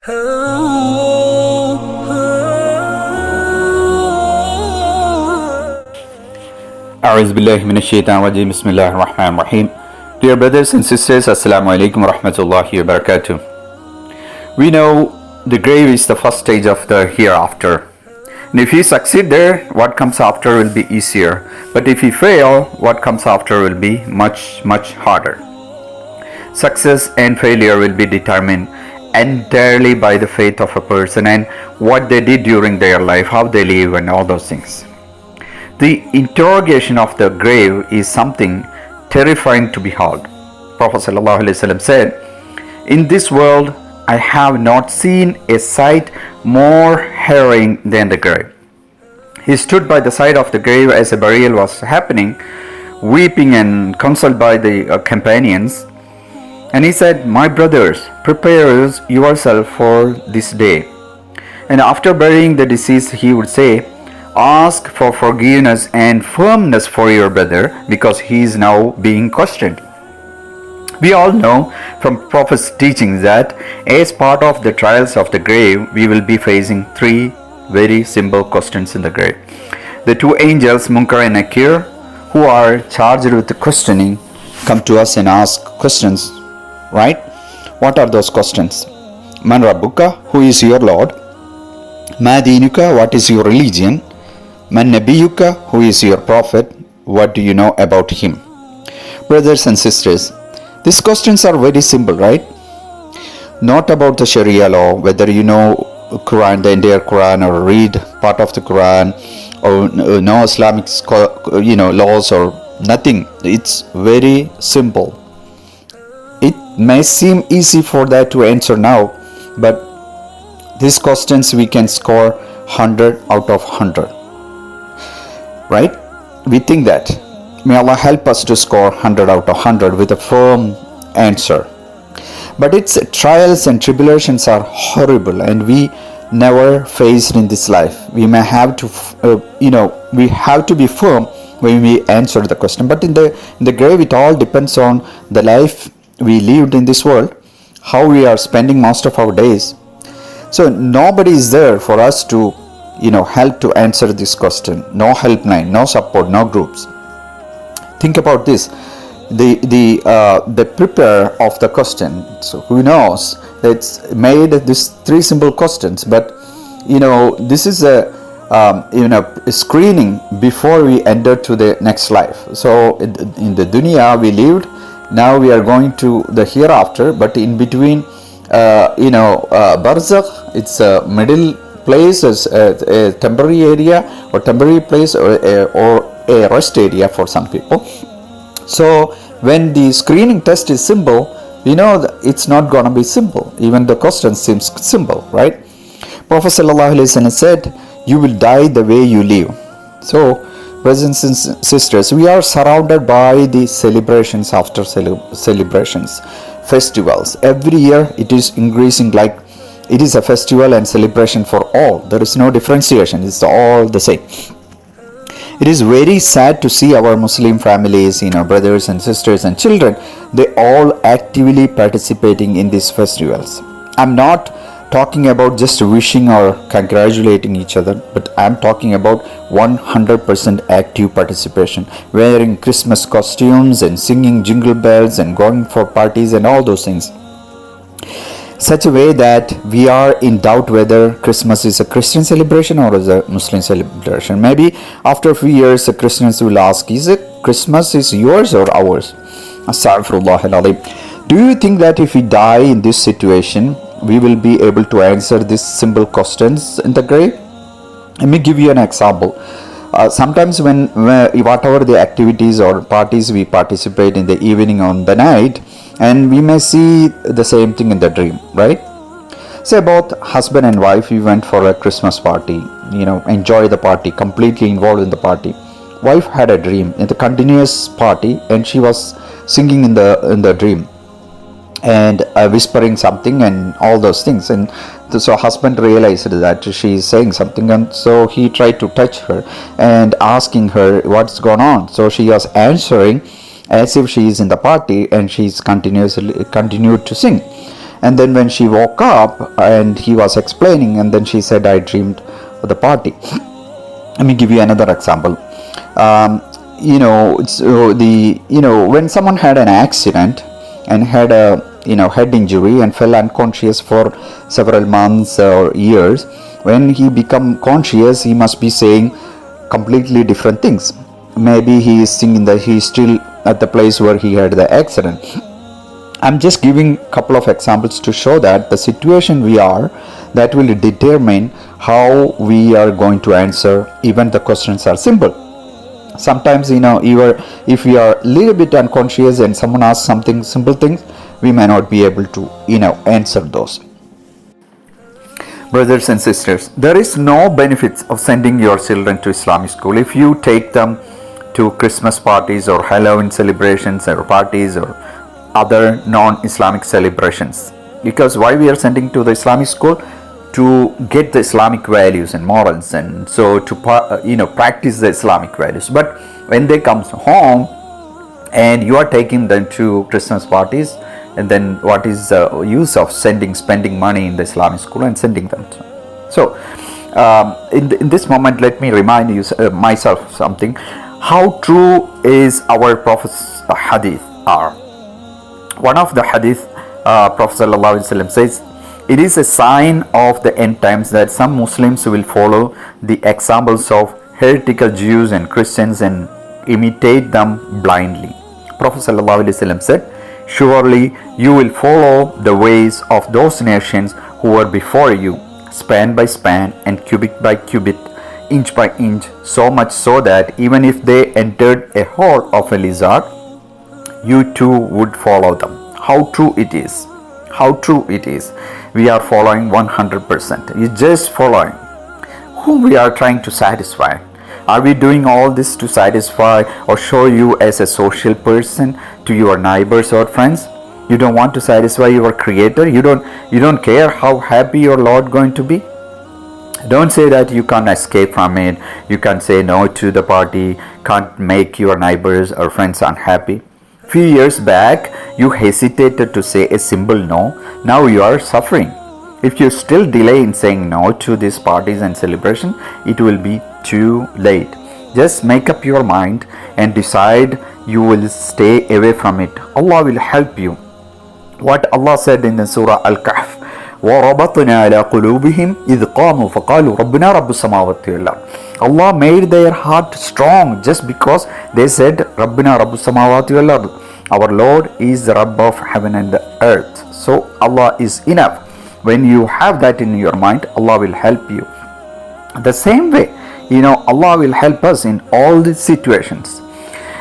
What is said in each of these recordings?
A'udzubillahiminash-shaytanir-rajim. Bismillahir-Rahmanir-Rahim. Dear brothers and sisters, Assalamu alaikum wa rahmatullahi wa barakatuh. We know the grave is the first stage of the hereafter. And if we succeed there, what comes after will be easier. But if we fail, what comes after will be much, much harder. Success and failure will be determined entirely by the faith of a person and what they did during their life, how they live, and all those things. The interrogation of the grave is something terrifying to behold. Prophet ﷺ said, "In this world I have not seen a sight more harrowing than the grave." He stood by the side of the grave as a burial was happening, weeping and consoled by the companions. And he said, "My brothers, prepare yourself for this day." And after burying the deceased, he would say, "Ask for forgiveness and firmness for your brother, because he is now being questioned." We all know from Prophet's teachings that as part of the trials of the grave, we will be facing three very simple questions in the grave. The two angels, Munkar and Nakir, who are charged with the questioning, come to us and ask questions, right? What are those questions? Man Rabbuka, who is your Lord? Ma Dinuka, what is your religion? Man Nabiyuka, who is your prophet? What do you know about him? Brothers and sisters, these questions are very simple, right? Not about the Sharia law, whether you know Quran, the entire Quran, or read part of the Quran, or know Islamic laws, or nothing. It's very simple. It may seem easy for that to answer now, but these questions we can score 100 out of 100. Right? We think that. May Allah help us to score 100 out of 100 with a firm answer. But its trials and tribulations are horrible, and we never faced in this life. We may have to, we have to be firm when we answer the question. But in the grave, it all depends on the life we lived in this world, how we are spending most of our days. So nobody is there for us to help to answer this question. No helpline, no support, no groups. Think about this. The prepare of the question, so who knows, it's made these three simple questions, but this is a screening before we enter to the next life. So in the dunya we lived, now we are going to the hereafter, but in between barzakh, it's a middle place, as a temporary area or temporary place, or a rest area for some people. So when the screening test is simple, we know that it's not going to be simple. Even the question seems simple, right? Prophet ﷺ said, "You will die the way you live." So, brothers and sisters, we are surrounded by the celebrations after celebrations, festivals. Every year it is increasing, like it is a festival and celebration for all. There is no differentiation. It's all the same. It is very sad to see our Muslim families, brothers and sisters and children, they all actively participating in these festivals. I'm not talking about just wishing or congratulating each other, but I'm talking about 100% active participation, wearing Christmas costumes and singing jingle bells and going for parties and all those things. Such a way that we are in doubt whether Christmas is a Christian celebration or is a Muslim celebration. Maybe after a few years, the Christians will ask, "Is it Christmas is yours or ours?" Astaghfirullah. Do you think that if we die in this situation, we will be able to answer these simple questions in the grave? Let me give you an example. Sometimes when whatever the activities or parties we participate in the evening or the night, and we may see the same thing in the dream, right? Say both husband and wife, we went for a Christmas party, enjoy the party, completely involved in the party. Wife had a dream in the continuous party, and she was singing in the dream and whispering something and all those things. And so husband realized that she is saying something, and so he tried to touch her and asking her what's going on. So she was answering as if she is in the party, and she's continued to sing. And then when she woke up and he was explaining, and then she said, I dreamed of the party. Let me give you another example. When someone had an accident and had a head injury and fell unconscious for several months or years, when he become conscious, he must be saying completely different things. Maybe he is thinking that he is still at the place where he had the accident. I'm just giving a couple of examples to show that the situation we are, that will determine how we are going to answer, even the questions are simple. Sometimes, if we are a little bit unconscious and someone asks something simple things, we may not be able to, answer those. Brothers and sisters, there is no benefits of sending your children to Islamic school if you take them to Christmas parties or Halloween celebrations or parties or other non-Islamic celebrations. Because why we are sending to the Islamic school? To get the Islamic values and morals, and so to practice the Islamic values. But when they come home and you are taking them to Christmas parties, and then what is the use of spending money in the Islamic school and sending them to? So in this moment, let me remind you myself something. How true is our Prophet's hadith are? One of the hadith, Prophet ﷺ says, it is a sign of the end times that some Muslims will follow the examples of heretical Jews and Christians and imitate them blindly. Prophet ﷺ said, surely you will follow the ways of those nations who were before you, span by span and cubit by cubit, inch by inch, so much so that even if they entered a hole of a lizard, you too would follow them. How true it is. How true it is. We are following 100%. It's just following. Whom we are trying to satisfy? Are we doing all this to satisfy or show you as a social person to your neighbors or friends? You don't want to satisfy your Creator? You don't care how happy your Lord going to be? Don't say that you can't escape from it. You can't say no to the party. Can't make your neighbors or friends unhappy. Few years back, you hesitated to say a simple no. Now you are suffering. If you still delay in saying no to these parties and celebration, it will be too late. Just make up your mind and decide you will stay away from it. Allah will help you. What Allah said in the Surah Al-Kahf, وَرَبَطْنَا عَلَى قُلُوبِهِمْ إِذْ قَامُوا فَقَالُوا رَبُّنَا رَبُّ السَّمَاوَاتِ وَالْأَرْضِ. Allah made their heart strong just because they said, رَبُّنَا رَبُّ السَّمَاوَاتِ وَالْأَرْضِ. Our Lord is the Rabb of heaven and the earth. So Allah is enough. When you have that in your mind, Allah will help you. The same way, Allah will help us in all these situations.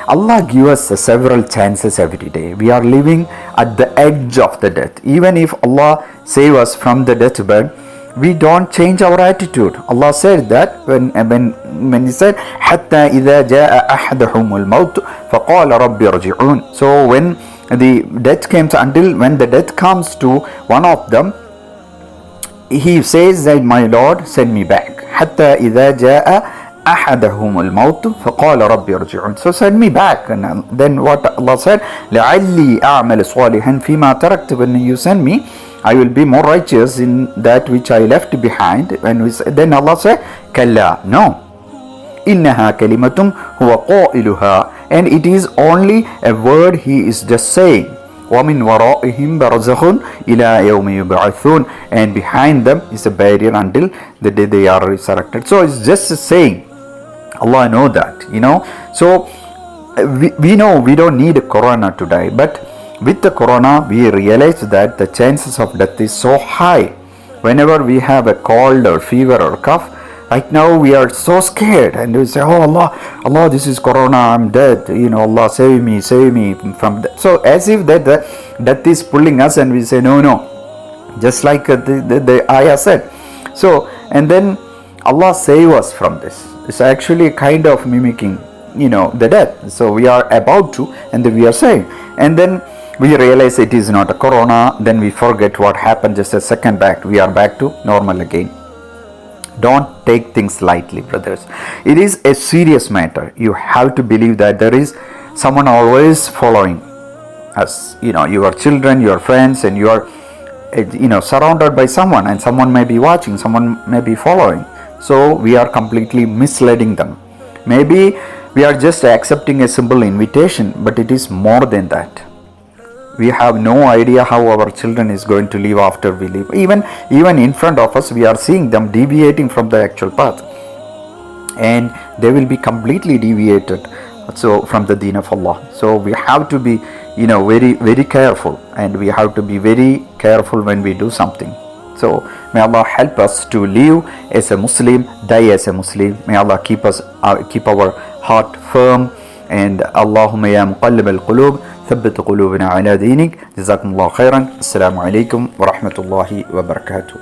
Allah gives us several chances every day. We are living at the edge of the death. Even if Allah save us from the deathbed, we don't change our attitude. Allah said that when He said, حَتَّى إِذَا جَاءَ أَحَدَهُمُ الْمَوْتُ فَقَالَ رَبِّ ارْجِعُونَ. So when the death comes, until when the death comes to one of them, he says that, my Lord, send me back. حَتَّى إِذَا جَاءَ أحدهم الموت فقال رب ارجعون. So send me back. And then what Allah said, لعلي أعمل صالحا فيما تركت. When you send me, I will be more righteous in that which I left behind. Then Allah said, كلا, no, إنها كلمة هو قائلها, and it is only a word he is just saying. وَمِنْ وَرَائِهِمْ بَرْزَخٌ إِلَىٰ يَوْمِ يُبْعَثُونَ, and behind them is a barrier until the day they are resurrected. So it's just saying. Allah know that, So we know we don't need a corona to die, but with the corona we realize that the chances of death is so high. Whenever we have a cold or fever or cough, right now we are so scared and we say, oh Allah, this is corona, I'm dead, Allah save me from that. So as if that the death is pulling us, and we say no, just like the ayah said. So, and then Allah save us from this. It's actually kind of mimicking, the death. So we are about to, and then we are saying, and then we realize it is not a corona. Then we forget what happened just a second back. We are back to normal again. Don't take things lightly, brothers. It is a serious matter. You have to believe that there is someone always following us. Your children, your friends, and your surrounded by someone, and someone may be watching, someone may be following. So we are completely misleading them. Maybe we are just accepting a simple invitation, but it is more than that. We have no idea how our children is going to live after we leave. Even in front of us, we are seeing them deviating from the actual path, and they will be completely deviated from the deen of Allah. So we have to be very very careful, and we have to be very careful when we do something. So may Allah help us to live as a Muslim, die as a Muslim. May Allah keep our heart firm. And Allahumma ya muqallib al-qulub thabbit qulubana ala dinik. Jazakumullah khairan. Assalamu alaikum wa rahmatullahi wa barakatuh.